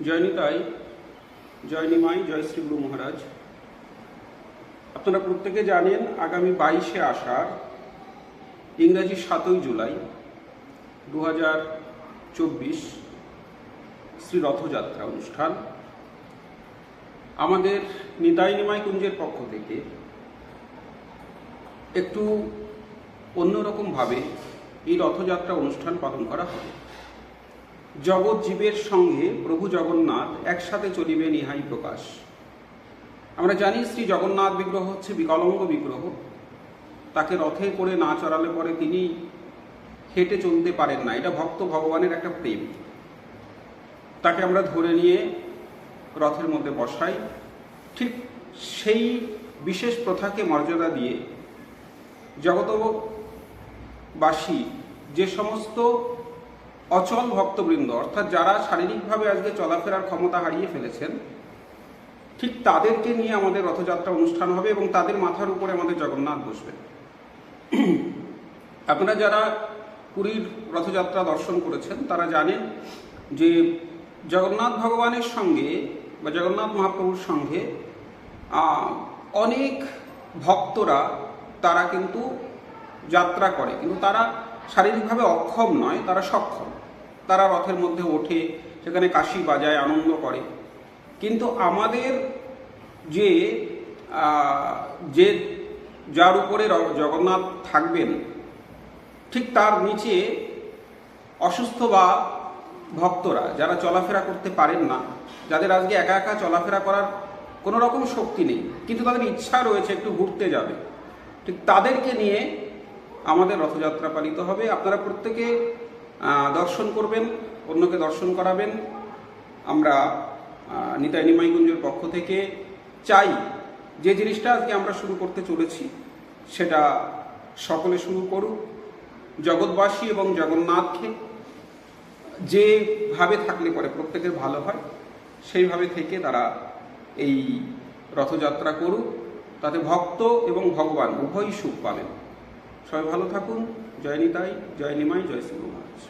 জয় নিতাই, জয় নিমাই, জয় শ্রী গুরু মহারাজ। আপনারা প্রত্যেকে জানেন আগামী 22শে আষাঢ়, ইংরাজি 7ই জুলাই 2024 শ্রী রথযাত্রা অনুষ্ঠান আমাদের নিতাই নিমাই কুঞ্জের পক্ষ থেকে একটু অন্যরকমভাবে এই রথযাত্রা অনুষ্ঠান পালন করা হবে। জগৎ জীবের সঙ্গে প্রভু জগন্নাথ একসাথে চলিবেন ইহাই প্রকাশ। আমরা জানি শ্রী জগন্নাথ বিগ্রহ হচ্ছে বিকলাঙ্গ বিগ্রহ। তাকে রথে করে না চড়ালে পরে তিনি হেঁটে চলতে পারেন না। এটা ভক্ত ভগবানের একটা প্রেম। তাকে আমরা ধরে নিয়ে রথের মধ্যে বসাই। ঠিক সেই বিশেষ প্রথাকে মর্যাদা দিয়ে জগতবাসী যে সমস্ত অচল ভক্তবৃন্দ, অর্থাৎ যারা শারীরিকভাবে আজকে চলাফেরার ক্ষমতা হারিয়ে ফেলেছেন, ঠিক তাদেরকে নিয়ে আমাদের রথযাত্রা অনুষ্ঠান হবে এবং তাদের মাথার উপরে আমাদের জগন্নাথ বসবেন। আপনারা যারা পুরীর রথযাত্রা দর্শন করেছেন তারা জানেন যে জগন্নাথ ভগবানের সঙ্গে বা জগন্নাথ মহাপ্রভুর সঙ্গে অনেক ভক্তরা তারা কিন্তু যাত্রা করে, কিন্তু তারা শারীরিকভাবে অক্ষম নয়, তারা সক্ষম। তারা রথের মধ্যে ওঠে, সেখানে কাশি বাজায়, আনন্দ করে। কিন্তু আমাদের যে যার উপরে জগন্নাথ থাকবেন, ঠিক তার নিচে অসুস্থ বা ভক্তরা যারা চলাফেরা করতে পারেন না, যাদের আজকে একা একা চলাফেরা করার কোনো রকম শক্তি নেই, কিন্তু তাদের ইচ্ছা রয়েছে একটু ঘুরতে যাবে, ঠিক তাদেরকে নিয়ে আমাদের রথযাত্রা পালিত হবে। আপনারা প্রত্যেকে দর্শন করবেন, অন্যকে দর্শন করাবেন। আমরা নিতাই নিমাইকুঞ্জের পক্ষ থেকে চাই যে জিনিসটা আজকে আমরা শুরু করতে চলেছি সেটা সকলে শুরু করুক। জগৎবাসী এবং জগন্নাথকে যেভাবে থাকলে পরে প্রত্যেকের ভালো হয় সেইভাবে থেকে তারা এই রথযাত্রা করুক। তাতে ভক্ত এবং ভগবান উভয়ই সুখ পাবেন। সবাই ভালো থাকুন। জয় নিতাই, জয় নিমাই, জয় শ্রী গুরু মহারাজ।